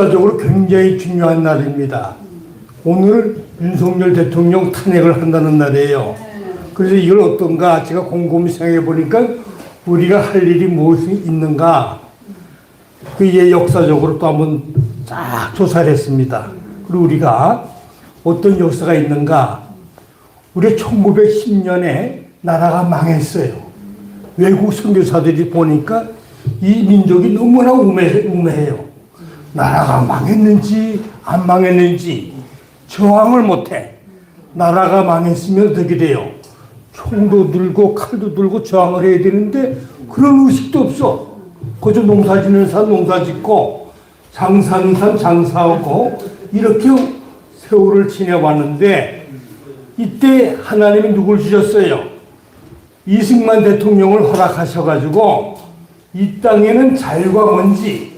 적으로 굉장히 중요한 날입니다. 오늘 윤석열 대통령 탄핵을 한다는 날이에요. 그래서 이걸 어떤가 제가 곰곰이 생각해 보니까 우리가 할 일이 무엇이 있는가, 그게 역사적으로 또 한번 쫙 조사를 했습니다. 그리고 우리가 어떤 역사가 있는가. 우리 1910년에 나라가 망했어요. 외국 선교사들이 보니까 이 민족이 너무나 우매해요. 나라가 망했는지 안 망했는지 저항을 못해. 나라가 망했으면 어떻게 돼요? 총도 들고 칼도 들고 저항을 해야 되는데 그런 의식도 없어. 그저 농사 짓는 사람 농사 짓고 장사하는 사람 장사하고 이렇게 세월을 지내왔는데, 이때 하나님이 누굴 주셨어요? 이승만 대통령을 허락하셔가지고 이 땅에는 자유가 뭔지,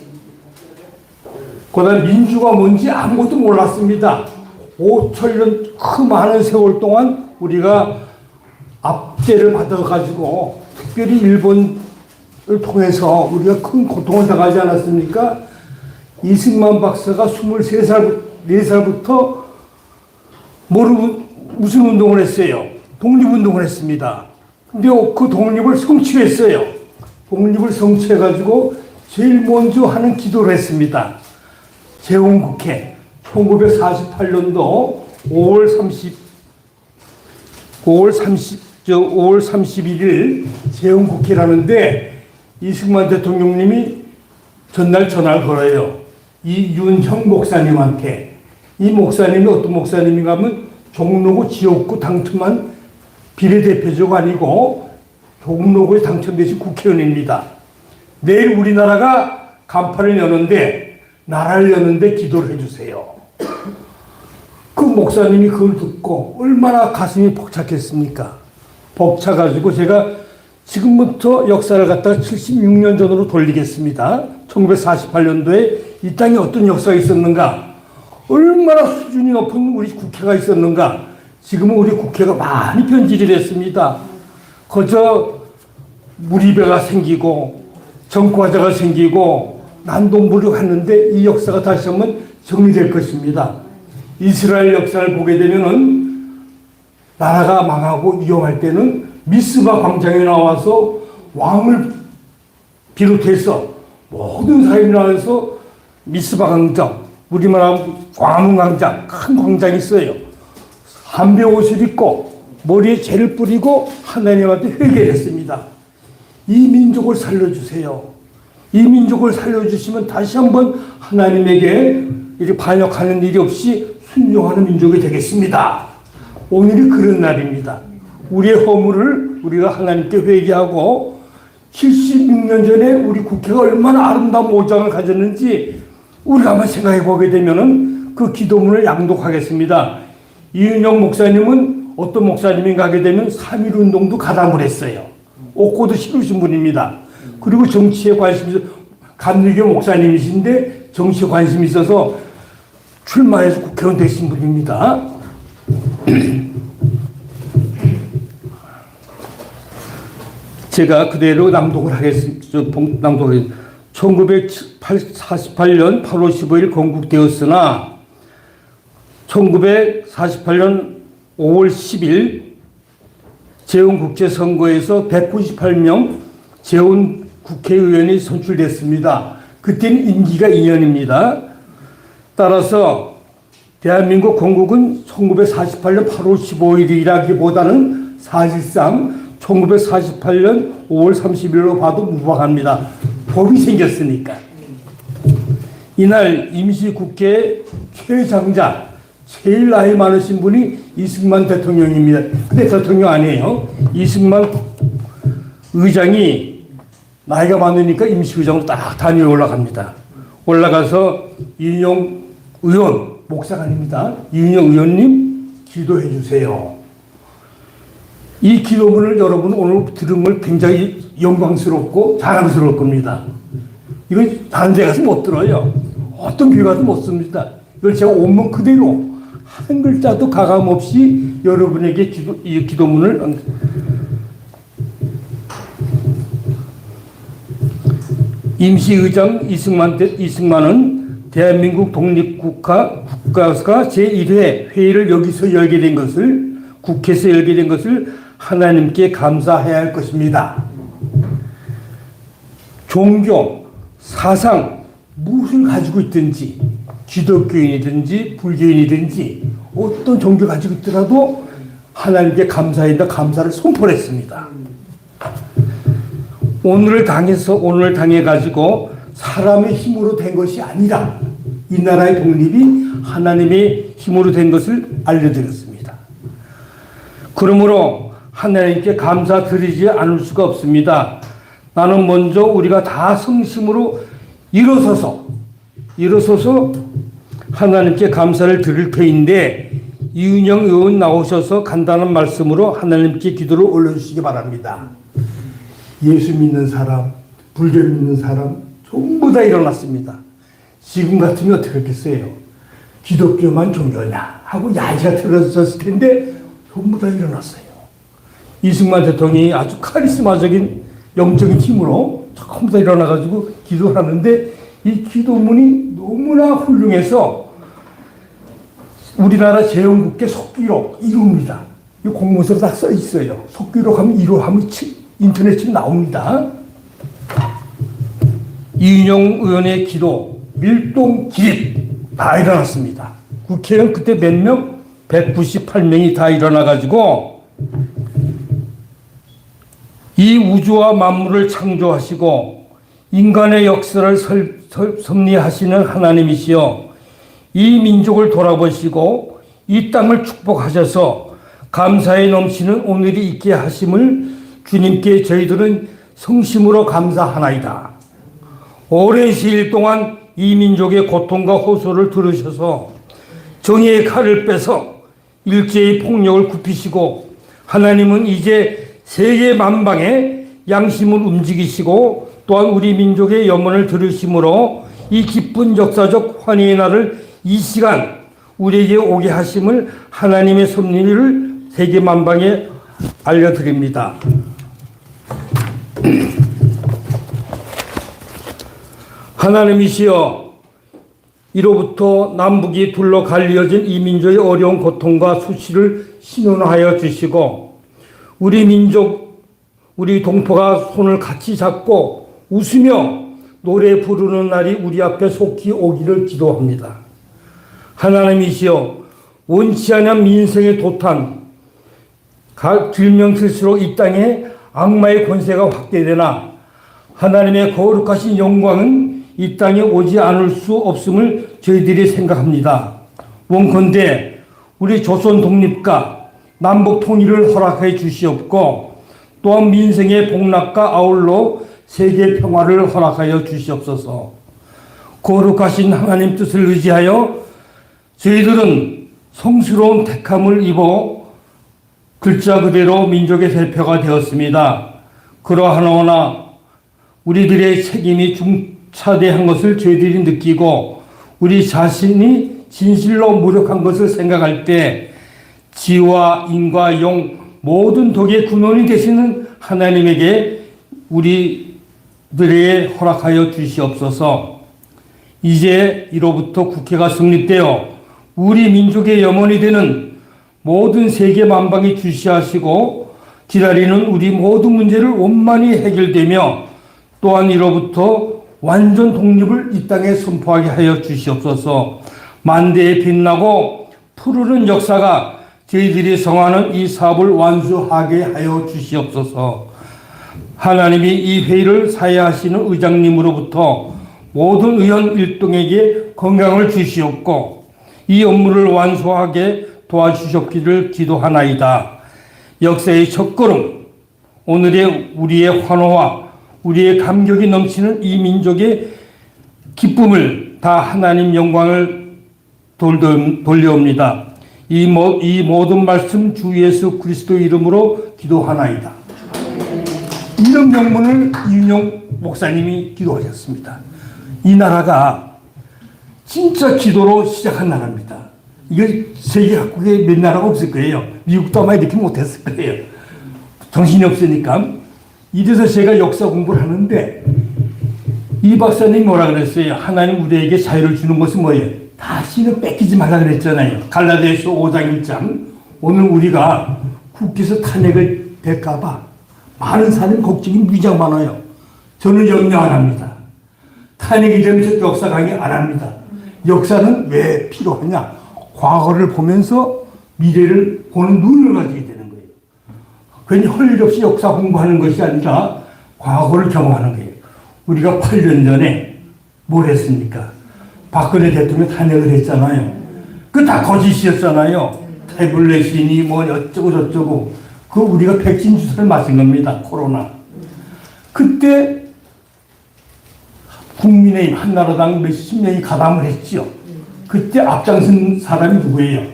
그다음 민주가 뭔지 아무것도 몰랐습니다. 5천년 그 많은 세월 동안 우리가 압제를 받아가지고 특별히 일본을 통해서 우리가 큰 고통을 당하지 않았습니까? 이승만 박사가 24살부터 무슨 운동을 했어요? 독립운동을 했습니다. 근데 그 독립을 성취했어요. 독립을 성취해가지고 제일 먼저 하는 기도를 했습니다. 재헌국회 1948년도 5월 31일 재헌국회라는데 이승만 대통령님이 전날 전화를 걸어요. 이윤형 목사님한테. 이 목사님이 어떤 목사님인가 하면 종로구 지역구 당첨한 비례대표자가 아니고 종로구에 당첨되신 국회의원입니다. 내일 우리나라가 간판을 여는데, 나라를 여는데 기도를 해주세요. 그 목사님이 그걸 듣고 얼마나 가슴이 벅찼겠습니까? 벅차가지고 제가 지금부터 역사를 갖다가 76년 전으로 돌리겠습니다. 1948년도에 이 땅에 어떤 역사가 있었는가, 얼마나 수준이 높은 우리 국회가 있었는가. 지금은 우리 국회가 많이 변질이 됐습니다. 그저 무리배가 생기고 정과자가 생기고 난동부를 했는데 이 역사가 다시 한번 정리될 것입니다. 이스라엘 역사를 보게 되면은 나라가 망하고 위험할 때는 미스바 광장에 나와서 왕을 비롯해서 모든 사람이 나와서 미스바 광장, 우리말하면 광흥 광장, 큰 광장이 있어요. 한배 옷을 입고 머리에 재를 뿌리고 하나님한테 회개를 했습니다. 이 민족을 살려주세요. 이 민족을 살려주시면 다시 한번 하나님에게 이렇게 반역하는 일이 없이 순종하는 민족이 되겠습니다. 오늘이 그런 날입니다. 우리의 허물을 우리가 하나님께 회개하고 76년 전에 우리 국회가 얼마나 아름다운 모장을 가졌는지 우리가 한번 생각해 보게 되면은 그 기도문을 양독하겠습니다. 이은영 목사님은 어떤 목사님인가 하게 되면 3.1운동도 가담을 했어요. 옥고도 심으신 분입니다. 그리고 정치에 관심이 있어, 감리교 목사님이신데 정치에 관심이 있어서 출마해서 국회의원 되신 분입니다. 제가 그대로 낭독을 하겠습니다. 1948년 8월 15일 건국되었으나 1948년 5월 10일 재헌국제선거에서 198명 재헌국회의원이 선출됐습니다. 그때는 임기가 2년입니다. 따라서 대한민국 건국은 1948년 8월 15일이라기보다는 사실상 1948년 5월 30일로 봐도 무방합니다. 법이 생겼으니까. 이날 임시국회 최장자, 제일 나이 많으신 분이 이승만 대통령입니다. 근데 대통령 아니에요. 이승만 의장이 나이가 많으니까 임시의장으로 딱 단위로 올라갑니다. 올라가서 이은영 의원, 목사가 아닙니다. 이은영 의원님 기도해 주세요. 이 기도문을 여러분 오늘 들으면 굉장히 영광스럽고 자랑스러울 겁니다. 이건 다른 데 가서 못 들어요. 어떤 교회 가서 못 씁니다. 이걸 제가 온문 그대로 한 글자도 가감 없이 여러분에게 이 기도문을 임시의장 이승만은 대한민국 독립국가가 제1회 회의를 여기서 열게 된 것을, 국회에서 열게 된 것을 하나님께 감사해야 할 것입니다. 종교, 사상, 무엇을 가지고 있든지, 기독교인이든지 불교인이든지 어떤 종교 가지고 있더라도 하나님께 감사한다, 감사를 선포했습니다. 오늘을 당해가지고 사람의 힘으로 된 것이 아니라 이 나라의 독립이 하나님의 힘으로 된 것을 알려드렸습니다. 그러므로 하나님께 감사드리지 않을 수가 없습니다. 나는 먼저 우리가 다 성심으로 일어서서 하나님께 감사를 드릴 터인데, 이은영 의원 나오셔서 간단한 말씀으로 하나님께 기도를 올려주시기 바랍니다. 예수 믿는 사람, 불교 믿는 사람 전부 다 일어났습니다. 지금 같으면 어떻게 했겠어요? 기독교만 종교냐 하고 야지가 들어졌을 텐데 전부 다 일어났어요. 이승만 대통령이 아주 카리스마적인 영적인 힘으로 전부 다 일어나가지고 기도를 하는데, 이 기도문이 너무나 훌륭해서 우리나라 제헌국회 속기록 1호입니다. 이 공문서로 다 써 있어요. 속기록 하면 1호 하면 인터넷 치면 나옵니다. 이인영 의원의 기도, 밀동 기립 다 일어났습니다. 국회의원 그때 몇 명? 198명이 다 일어나가지고 이 우주와 만물을 창조하시고 인간의 역사를 섭리하시는 하나님이시여, 이 민족을 돌아보시고 이 땅을 축복하셔서 감사에 넘치는 오늘이 있게 하심을 주님께 저희들은 성심으로 감사하나이다. 오랜 시일 동안 이 민족의 고통과 호소를 들으셔서 정의의 칼을 빼서 일제의 폭력을 굽히시고, 하나님은 이제 세계 만방에 양심을 움직이시고 또한 우리 민족의 염원을 들으심으로 이 기쁜 역사적 환희의 날을 이 시간 우리에게 오게 하심을 하나님의 섭리를 세계 만방에 알려드립니다. 하나님이시여, 이로부터 남북이 둘러 갈리어진 이 민족의 어려운 고통과 수치를 신원하여 주시고, 우리 민족, 우리 동포가 손을 같이 잡고 웃으며 노래 부르는 날이 우리 앞에 속히 오기를 기도합니다. 하나님이시여, 원치 않은 민생의 도탄, 들명실수록 이 땅에 악마의 권세가 확대되나 하나님의 거룩하신 영광은 이 땅에 오지 않을 수 없음을 저희들이 생각합니다. 원컨대 우리 조선 독립과 남북 통일을 허락해 주시옵고, 또한 민생의 복락과 아울러 세계 평화를 허락하여 주시옵소서. 거룩하신 하나님 뜻을 의지하여 저희들은 성스러운 택함을 입어 글자 그대로 민족의 대표가 되었습니다. 그러하오나 우리들의 책임이 중차대한 것을 저희들이 느끼고, 우리 자신이 진실로 무력한 것을 생각할 때 지와 인과 영 모든 덕의 근원이 되시는 하나님에게 우리들에게 허락하여 주시옵소서. 이제 이로부터 국회가 성립되어 우리 민족의 염원이 되는 모든 세계 만방이 주시하시고 기다리는 우리 모든 문제를 원만히 해결되며, 또한 이로부터 완전 독립을 이 땅에 선포하게 하여 주시옵소서. 만대에 빛나고 푸르른 역사가 저희들이 성하는 이 사업을 완수하게 하여 주시옵소서. 하나님이 이 회의를 사회하시는 의장님으로부터 모든 의원 일동에게 건강을 주시옵고 이 업무를 완수하게 도와주셨기를 기도하나이다. 역사의 첫걸음, 오늘의 우리의 환호와 우리의 감격이 넘치는 이 민족의 기쁨을 다 하나님 영광을 돌려옵니다. 이 모든 말씀 주 예수 그리스도 이름으로 기도하나이다. 이런 명문을 이윤영 목사님이 기도하셨습니다. 이 나라가 진짜 기도로 시작한 나라입니다. 이게 세계 각국에 몇 나라가 없을 거예요. 미국도 아마 이렇게 못했을 거예요. 정신이 없으니까. 이래서 제가 역사 공부를 하는데 이 박사님이 뭐라 그랬어요? 하나님 우리에게 자유를 주는 것은 뭐예요? 다시는 뺏기지 말라 그랬잖아요. 갈라디아서 5장 1장. 오늘 우리가 국회에서 탄핵을 될까봐 많은 사람이 걱정이 무지하게 많아요. 저는 염려 안 합니다. 탄핵이 되면 저 역사 강의 안 합니다. 역사는 왜 필요하냐? 과거를 보면서 미래를 보는 눈을 가지게 되는 거예요. 괜히 할 일 없이 역사 공부하는 것이 아니라 과거를 경험하는 거예요. 우리가 8년 전에 뭘 했습니까? 박근혜 대통령 탄핵을 했잖아요. 그 다 거짓이었잖아요. 태블릿이니 뭐 어쩌고 저쩌고. 그 우리가 백신 주사를 맞은 겁니다. 코로나. 그때 국민의힘 한나라당 몇십 명이 가담을 했지요. 그때 앞장선 사람이 누구예요?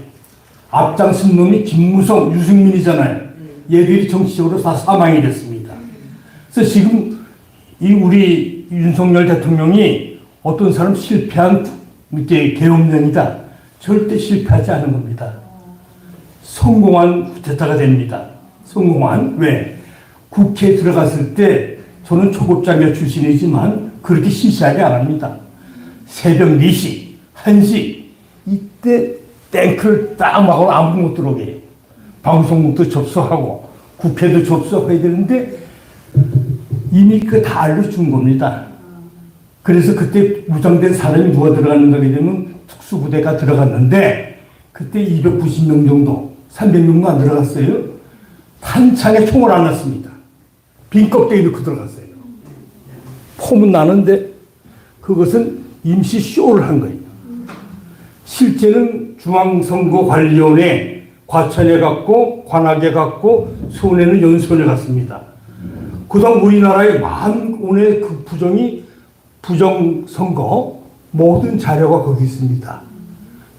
앞장선 놈이 김무성, 유승민이잖아요. 얘들이 정치적으로 다 사망이 됐습니다. 그래서 지금 이 우리 윤석열 대통령이 어떤 사람 실패한 이렇게 계엄령이다. 절대 실패하지 않은 겁니다. 성공한 쿠데타가 됩니다. 성공한. 왜? 국회에 들어갔을 때 저는 초급장교 출신이지만 그렇게 시시하게 안 합니다. 새벽 4시, 1시 이때 탱크를 딱 막고 아무도 못 들어오게 해요. 방송국도 접수하고 국회도 접수해야 되는데 이미 그 다 알려준 겁니다. 그래서 그때 무장된 사람이 누가 들어갔는가 하게 되면 특수부대가 들어갔는데 그때 290명 정도, 300명도 안 들어갔어요. 탄창에 총을 안 놨습니다. 빈 껍데기 넣고 들어갔어요. 폼은 나는데 그것은 임시 쇼를 한 거예요. 실제는 중앙선거관리위원회 과천에 갔고 관악에 갔고 수원에는 연수원에 갔습니다. 그다음 우리나라의 만원의 그 부정선거 모든 자료가 거기 있습니다.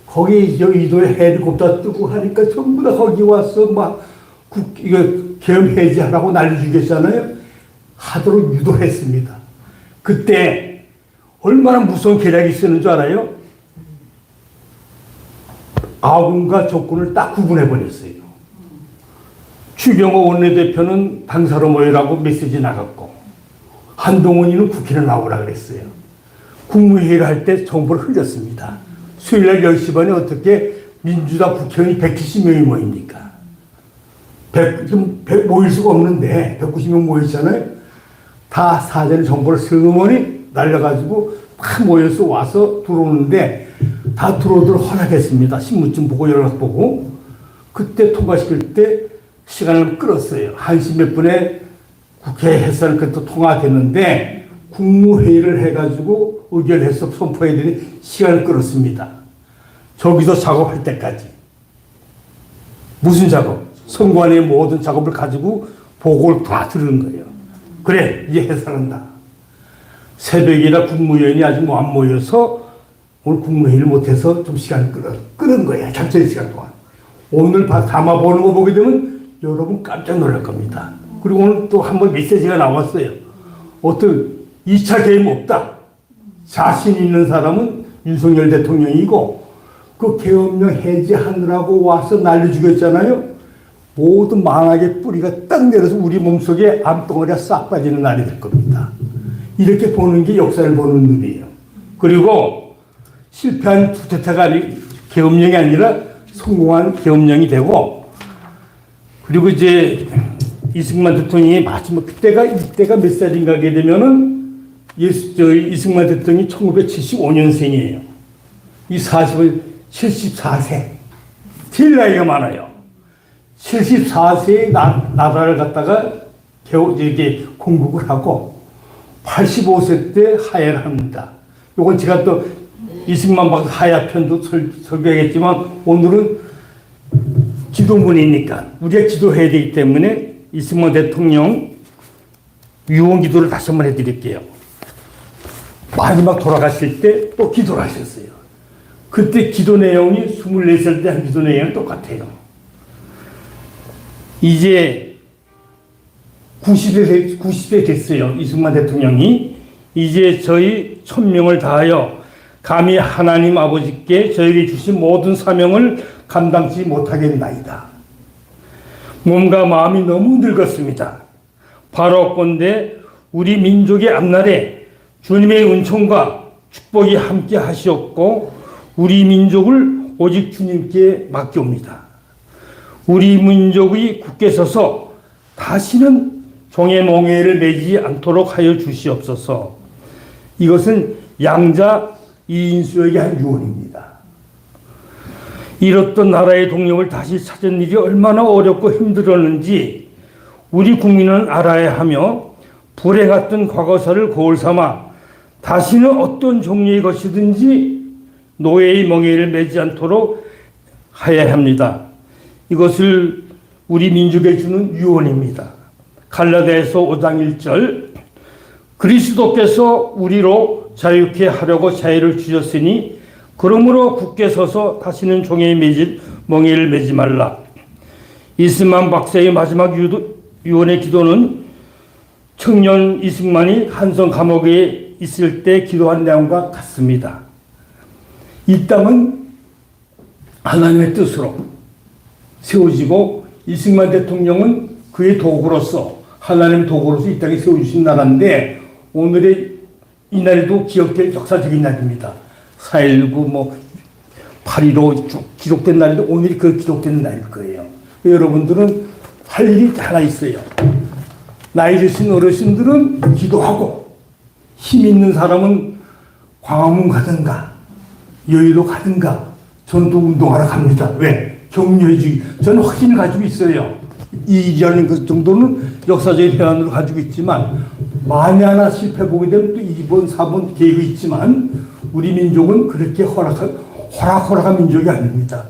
거기 여의도에 헬리콥터 뜨고 하니까 전부 다 거기 와서 막 이거 계엄 해제하라고 난리 주겠잖아요. 하도록 유도했습니다. 그때 얼마나 무서운 계략이 있었는 줄 알아요? 아군과 적군을 딱 구분해버렸어요. 추경호 원내대표는 당사로 모여라고 메시지 나갔고 한동훈이는 국회를 나오라 그랬어요. 국무회의를 할 때 정보를 흘렸습니다. 수요일날 10시 반에 어떻게 민주당 국회의원이 170명이 모입니까? 모일 수가 없는데 190명 모였잖아요. 다 사전에 정보를 슬그머니 날려가지고 막 모여서 와서 들어오는데 다 들어오도록 허락했습니다. 신문좀 보고 연락 보고. 그때 통과시킬 때 시간을 끌었어요. 1시 몇 분에 국회 해산 그때 통화됐는데 국무회의를 해가지고 의결해서 선포해야 되니 시간을 끌었습니다. 저기서 작업할 때까지. 무슨 작업? 선관위의 모든 작업을 가지고 보고를 다 들은 거예요. 그래, 이제 해산한다. 새벽이라 국무위원이 아직 뭐 안 모여서 오늘 국무회의를 못해서 좀 시간을 끄는 거예요. 작전 시간 동안. 오늘 담아보는 거 보게 되면 여러분 깜짝 놀랄 겁니다. 그리고 오늘 또 한 번 메시지가 나왔어요. 어떤 2차 계획 없다. 자신 있는 사람은 윤석열 대통령이고 그 계엄령 해제하느라고 와서 난리 죽였잖아요. 모든 망악의 뿌리가 딱 내려서 우리 몸속에 암덩어리가 싹 빠지는 날이 될 겁니다. 이렇게 보는 게 역사를 보는 눈이에요. 그리고 실패한 쿠데타가 계엄령이 아니라 성공한 계엄령이 되고 그리고 이제 이승만 대통령이 마지막 이때가 몇 살인가 하게 되면은 이승만 대통령이 1975년생이에요. 이 74세. 제일 나이가 많아요. 74세에 나라를 갖다가 이렇게 건국을 하고 85세 때 하야를 합니다. 요건 제가 또 이승만 박사 하야 편도 설교하겠지만 오늘은 기도문이니까 우리가 기도해야 되기 때문에 이승만 대통령 유언 기도를 다시 한번 해드릴게요. 마지막 돌아가실 때 또 기도를 하셨어요. 그때 기도 내용이 24살 때 한 기도 내용이 똑같아요. 이제 90세 됐어요. 이승만 대통령이. 이제 저희 천명을 다하여 감히 하나님 아버지께 저에게 주신 모든 사명을 감당치 못하겠나이다. 몸과 마음이 너무 늙었습니다. 바라옵건대 우리 민족의 앞날에 주님의 은총과 축복이 함께 하시었고 우리 민족을 오직 주님께 맡겨옵니다. 우리 민족이 굳게 서서 다시는 종의 멍에를 매지 않도록 하여 주시옵소서. 이것은 양자 이인수에게 한 유언입니다. 잃었던 나라의 독립을 다시 찾은 일이 얼마나 어렵고 힘들었는지 우리 국민은 알아야 하며 불행했던 과거사를 거울 삼아 다시는 어떤 종류의 것이든지 노예의 멍에를 매지 않도록 해야 합니다. 이것을 우리 민족에 주는 유언입니다. 갈라디아서 5장 1절 그리스도께서 우리로 자유케 하려고 자유를 주셨으니 그러므로 굳게 서서 다시는 종의 멍에를 매지 말라. 이승만 박사의 마지막 유언의 기도는 청년 이승만이 한성 감옥에 있을 때 기도한 내용과 같습니다. 이 땅은 하나님의 뜻으로 세워지고 이승만 대통령은 그의 도구로서 하나님의 도구로서 이 땅에 세워주신 나라인데 오늘의 이 날도 기억될 역사적인 날입니다. 4.19 8.15 쭉 기록된 날인데 오늘이 그 기록된 날일 거예요. 여러분들은 할 일이 하나 있어요. 나이 드신 어르신들은 기도하고 힘 있는 사람은 광화문 가든가 여의도 가든가 전도 운동하러 갑니다. 왜? 격려해주기. 저는 확신을 가지고 있어요. 이 일이라는 것 정도는 역사적인 해안으로 가지고 있지만 만에 하나 실패보게 되면 또 2번, 4번 계획이 있지만 우리 민족은 그렇게 호락호락한 민족이 아닙니다.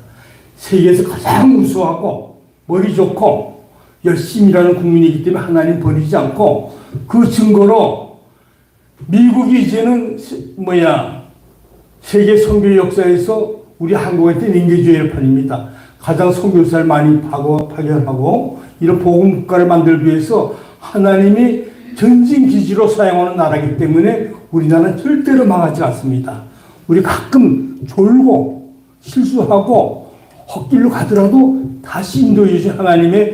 세계에서 가장 우수하고 머리 좋고 열심히 일하는 국민이기 때문에 하나님 버리지 않고 그 증거로 미국이 이제는 세계 선교 역사에서 우리 한국한테 인계주의를 편입니다. 가장 선교사를 많이 파견하고 이런 복음 국가를 만들기 위해서 하나님이 전진 기지로 사용하는 나라이기 때문에 우리나라는 절대로 망하지 않습니다. 우리 가끔 졸고 실수하고 헛길로 가더라도 다시 인도해 주신 하나님의